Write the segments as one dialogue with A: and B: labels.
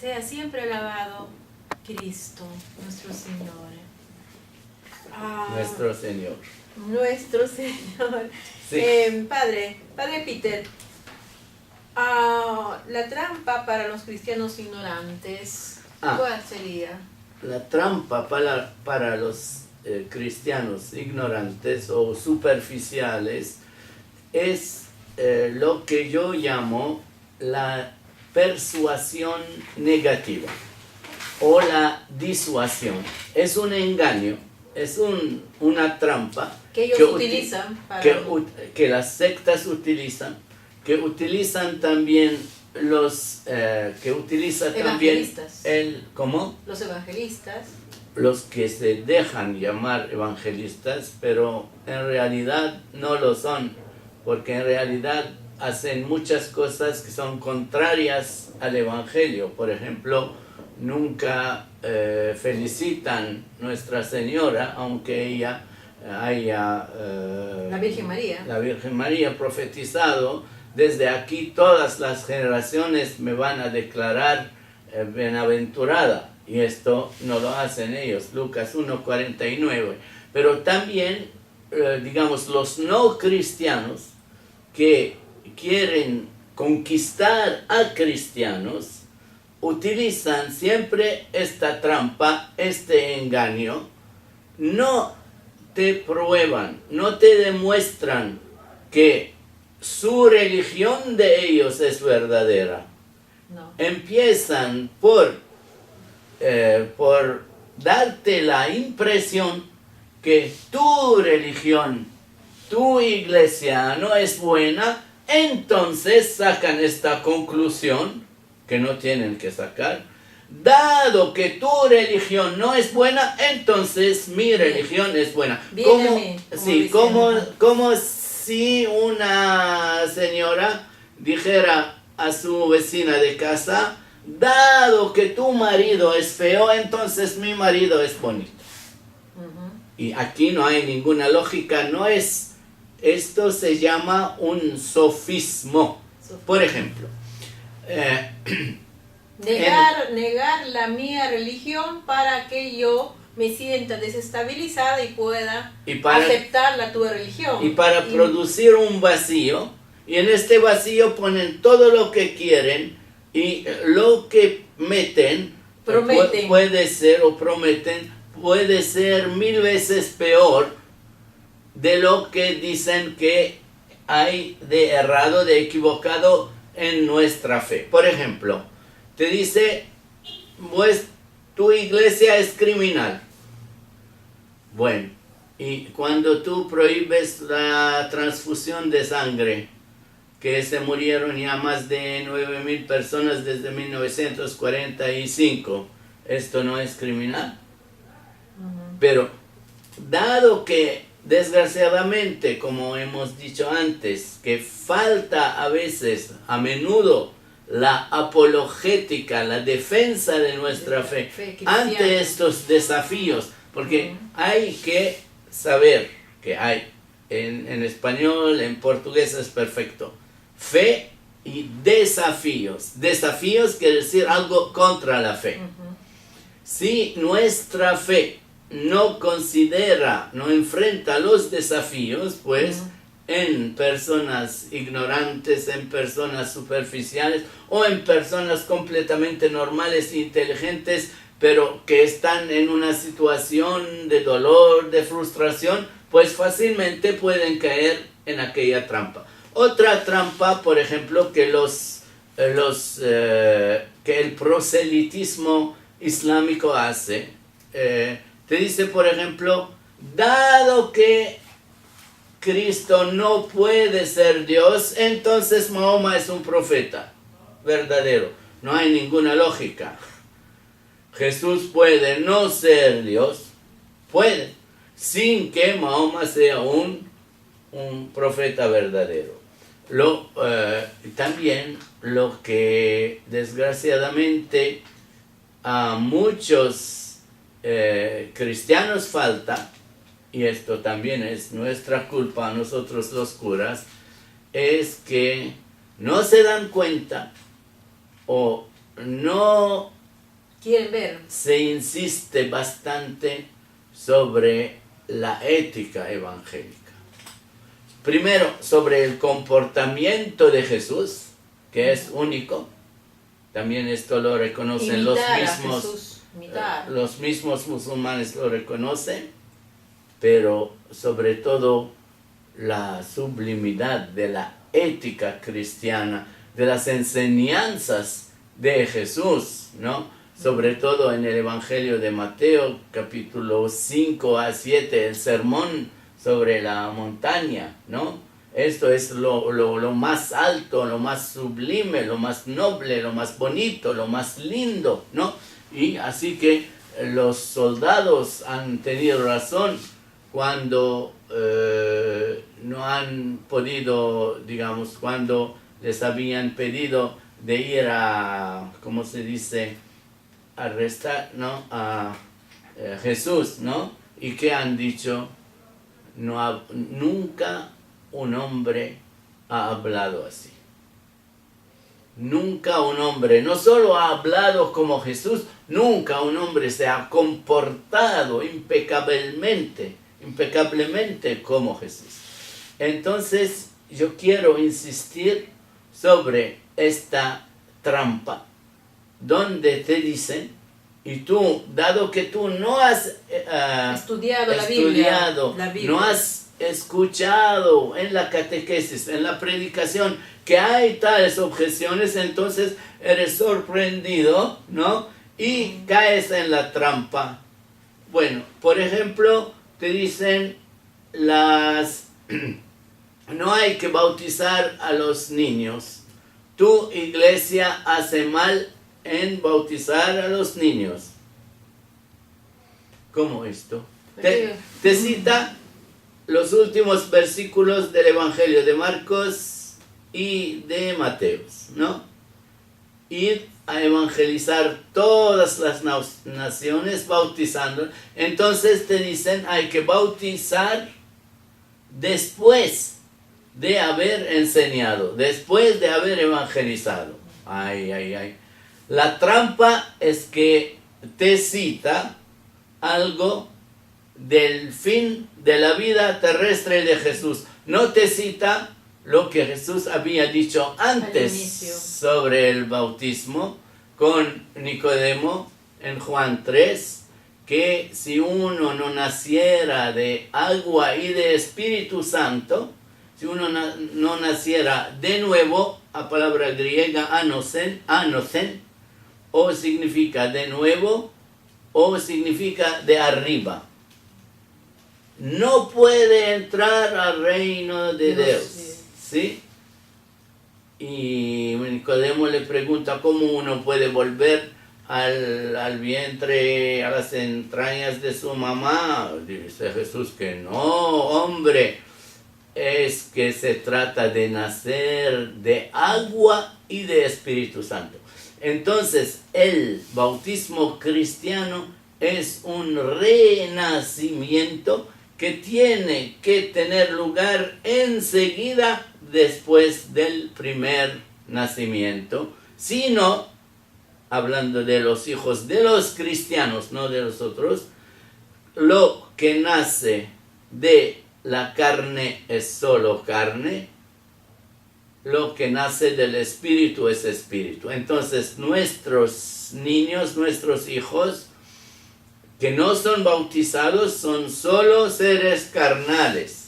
A: Sea siempre alabado Cristo, nuestro Señor.
B: Nuestro Señor.
A: Nuestro Señor.
B: Sí.
A: Padre Peter, la trampa para los cristianos ignorantes, ¿cuál sería?
B: La trampa para los cristianos ignorantes o superficiales es lo que yo llamo la persuasión negativa o la disuasión. Es un engaño, es una trampa
A: que ellos utilizan para...
B: que las sectas utilizan, que utilizan también los
A: evangelistas.
B: ¿Cómo?
A: Los evangelistas.
B: Los que se dejan llamar evangelistas, pero en realidad no lo son, porque en realidad hacen muchas cosas que son contrarias al evangelio. Por ejemplo, nunca felicitan a Nuestra Señora, aunque ella haya
A: la Virgen María
B: profetizado: desde aquí todas las generaciones me van a declarar bienaventurada. Y esto no lo hacen ellos, Lucas 1:49. Pero también, digamos, los no cristianos que quieren conquistar a cristianos utilizan siempre esta trampa, este engaño. No te prueban, no te demuestran que su religión de ellos es verdadera.
A: No.
B: Empiezan por darte la impresión que tu religión, tu iglesia no es buena, entonces sacan esta conclusión que no tienen que sacar. Dado que tu religión no es buena, entonces mi religión es buena. Como si una señora dijera a su vecina de casa: dado que tu marido es feo, entonces mi marido es bonito. Y aquí no hay ninguna lógica, esto se llama un sofismo. Por ejemplo,
A: negar la mía religión para que yo me sienta desestabilizada y pueda aceptar la tu religión.
B: Y para producir un vacío, y en este vacío ponen todo lo que quieren, y lo que prometen puede ser 1000 veces peor de lo que dicen que hay de errado, de equivocado en nuestra fe. Por ejemplo, te dice: pues tu iglesia es criminal. Bueno, y cuando tú prohíbes la transfusión de sangre, que se murieron ya más de 9.000 personas desde 1945, ¿esto no es criminal? Pero dado que desgraciadamente, como hemos dicho antes, que falta a menudo la apologética, la defensa de nuestra fe ante estos desafíos, porque hay que saber que hay, en español, en portugués es perfecto, fe y desafíos. Desafíos quiere decir algo contra la fe. Si nuestra fe no enfrenta los desafíos, pues en personas ignorantes, en personas superficiales o en personas completamente normales e inteligentes, pero que están en una situación de dolor, de frustración, pues fácilmente pueden caer en aquella trampa. Otra trampa, por ejemplo, que el proselitismo islámico hace, te dice, por ejemplo: dado que Cristo no puede ser Dios, entonces Mahoma es un profeta verdadero. No hay ninguna lógica. Jesús puede no ser Dios, puede, sin que Mahoma sea un profeta verdadero. También lo que desgraciadamente a muchos cristianos falta, y esto también es nuestra culpa a nosotros los curas, es que no se dan cuenta o no
A: quieren ver.
B: Se insiste bastante sobre la ética evangélica. Primero, sobre el comportamiento de Jesús, que es único. También esto lo reconocen los mismos musulmanes lo reconocen, pero sobre todo la sublimidad de la ética cristiana, de las enseñanzas de Jesús, ¿no? Sobre todo en el Evangelio de Mateo, capítulo 5 a 7, el sermón sobre la montaña, ¿no? Esto es lo más alto, lo más sublime, lo más noble, lo más bonito, lo más lindo, ¿no? Y así que los soldados han tenido razón cuando no han podido, digamos, cuando les habían pedido de ir a, ¿cómo se dice?, arrestar, ¿no?, a Jesús, ¿no? Y que han dicho, nunca un hombre ha hablado así. Nunca un hombre no solo ha hablado como Jesús, nunca un hombre se ha comportado impecablemente como Jesús. Entonces yo quiero insistir sobre esta trampa, donde te dicen, y tú, dado que tú no has
A: estudiado la Biblia,
B: no has escuchado en la catequesis, en la predicación, que hay tales objeciones, entonces eres sorprendido, ¿no? Y caes en la trampa. Bueno, por ejemplo, te dicen no hay que bautizar a los niños. Tu iglesia hace mal en bautizar a los niños. ¿Cómo esto? Te cita los últimos versículos del Evangelio de Marcos y de Mateos, ¿no? Ir a evangelizar todas las naciones bautizando. Entonces te dicen, hay que bautizar después de haber enseñado, después de haber evangelizado. Ay. La trampa es que te cita algo del fin de la vida terrestre de Jesús. No te cita lo que Jesús había dicho antes sobre el bautismo con Nicodemo en Juan 3, que si uno no naciera de agua y de Espíritu Santo, si uno no naciera de nuevo, a palabra griega anosen, o significa de nuevo, o significa de arriba, no puede entrar al reino de Dios. ¿Sí? Y Nicodemo le pregunta cómo uno puede volver al vientre, a las entrañas de su mamá. Dice Jesús que no, hombre, es que se trata de nacer de agua y de Espíritu Santo. Entonces, el bautismo cristiano es un renacimiento que tiene que tener lugar enseguida después del primer nacimiento, sino, hablando de los hijos de los cristianos, no de los otros, lo que nace de la carne es solo carne, lo que nace del espíritu es espíritu. Entonces nuestros niños, nuestros hijos, que no son bautizados, son solo seres carnales.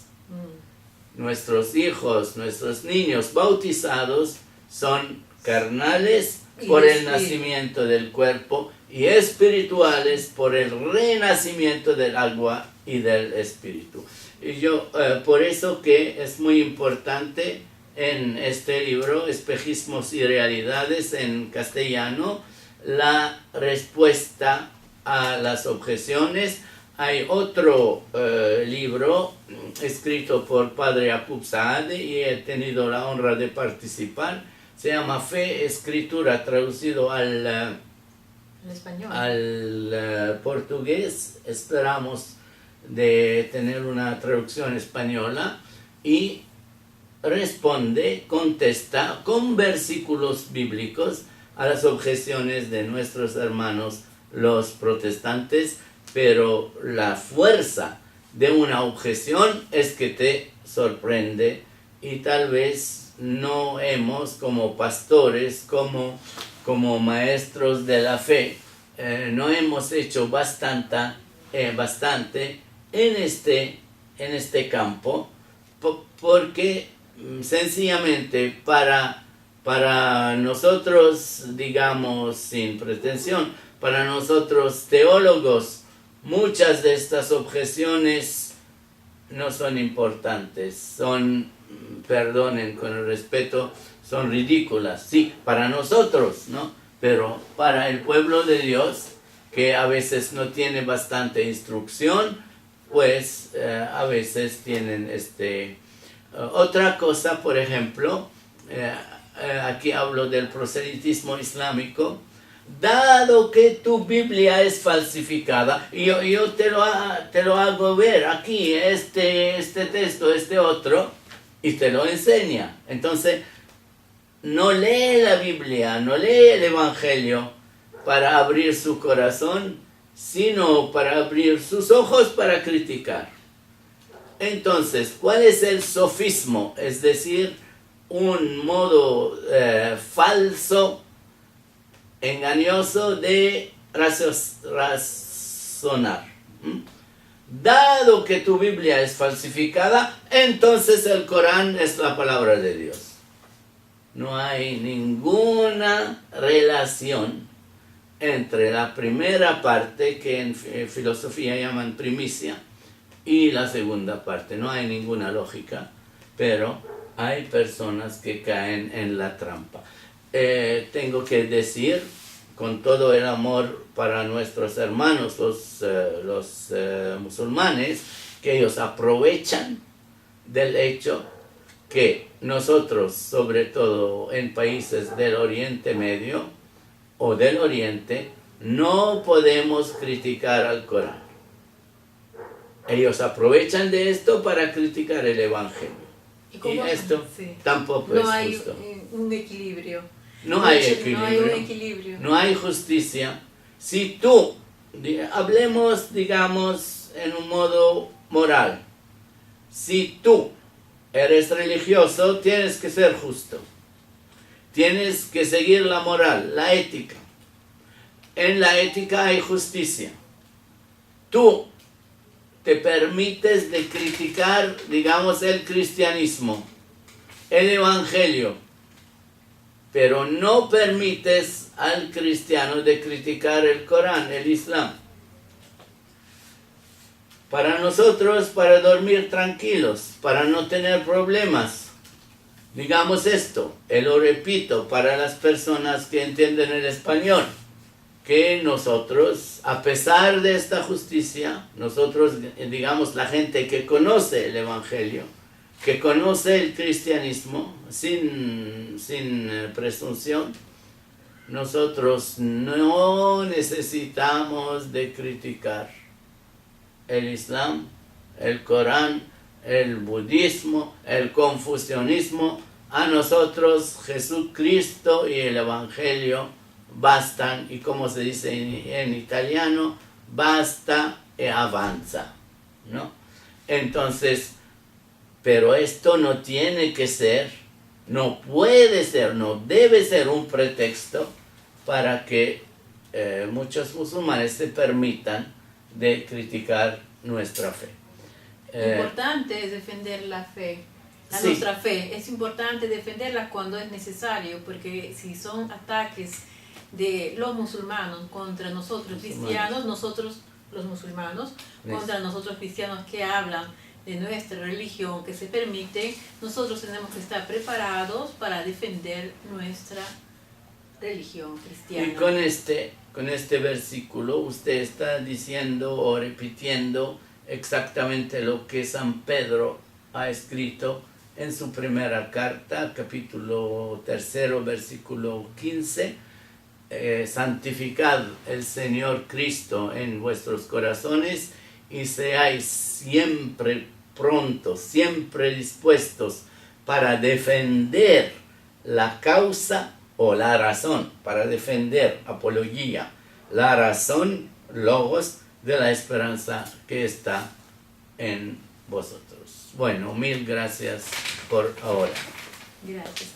B: Nuestros hijos, nuestros niños bautizados son carnales por el nacimiento del cuerpo y espirituales por el renacimiento del agua y del espíritu. Y yo, por eso que es muy importante en este libro, Espejismos y Realidades en castellano, la respuesta a las objeciones. Hay otro libro escrito por Padre Yaqub Saadi y he tenido la honra de participar. Se llama Fe, Escritura, traducido al portugués. Esperamos de tener una traducción española y contesta con versículos bíblicos a las objeciones de nuestros hermanos los protestantes, pero la fuerza de una objeción es que te sorprende y tal vez no hemos como pastores, como maestros de la fe, no hemos hecho bastante en este campo, porque sencillamente para nosotros, digamos sin pretensión, para nosotros teólogos, muchas de estas objeciones no son importantes, son, perdonen con el respeto, son ridículas, sí, para nosotros, ¿no? Pero para el pueblo de Dios, que a veces no tiene bastante instrucción, pues a veces tienen otra cosa, por ejemplo, aquí hablo del proselitismo islámico. Dado que tu Biblia es falsificada, y yo te lo hago ver aquí, este texto, otro, y te lo enseña. Entonces, no lee la Biblia, no lee el Evangelio para abrir su corazón, sino para abrir sus ojos para criticar. Entonces, ¿cuál es el sofismo? Es decir, un modo falso, engañoso de razonar. Dado que tu Biblia es falsificada, entonces el Corán es la palabra de Dios. No hay ninguna relación entre la primera parte, que en filosofía llaman primicia, y la segunda parte. No hay ninguna lógica, pero hay personas que caen en la trampa. Tengo que decir, con todo el amor para nuestros hermanos, los musulmanes, que ellos aprovechan del hecho que nosotros, sobre todo en países del Oriente Medio o del Oriente, no podemos criticar al Corán. Ellos aprovechan de esto para criticar el Evangelio. Y esto tampoco es justo.
A: No hay un equilibrio.
B: No hay equilibrio. No hay justicia. Si tú, hablemos, digamos, en un modo moral. Si tú eres religioso, tienes que ser justo. Tienes que seguir la moral, la ética. En la ética hay justicia. Tú te permites de criticar, digamos, el cristianismo, el evangelio, pero no permites al cristiano de criticar el Corán, el Islam. Para nosotros, para dormir tranquilos, para no tener problemas, digamos esto, y lo repito para las personas que entienden el español, que nosotros, a pesar de esta justicia, nosotros, digamos, la gente que conoce el Evangelio, que conoce el cristianismo sin presunción, nosotros no necesitamos de criticar el Islam, el Corán, el budismo, el confucianismo. A nosotros Jesucristo y el Evangelio bastan, y como se dice en italiano, basta e avanza, ¿no? Entonces, pero esto no tiene que ser, no puede ser, no debe ser un pretexto para que muchos musulmanes se permitan de criticar nuestra fe.
A: Importante es defender la fe, nuestra fe. Es importante defenderla cuando es necesario, porque si son ataques de los musulmanos contra nosotros cristianos, nosotros los musulmanos contra nosotros cristianos que hablan de nuestra religión, que se permite, nosotros tenemos que estar preparados para defender nuestra religión cristiana.
B: Y con este versículo usted está diciendo o repitiendo exactamente lo que San Pedro ha escrito en su primera carta, capítulo 3, versículo 15. Santificad el Señor Cristo en vuestros corazones y seáis siempre prontos, siempre dispuestos para defender la causa o la razón, para defender, apología, la razón, logos de la esperanza que está en vosotros. Bueno, mil gracias por ahora.
A: Gracias.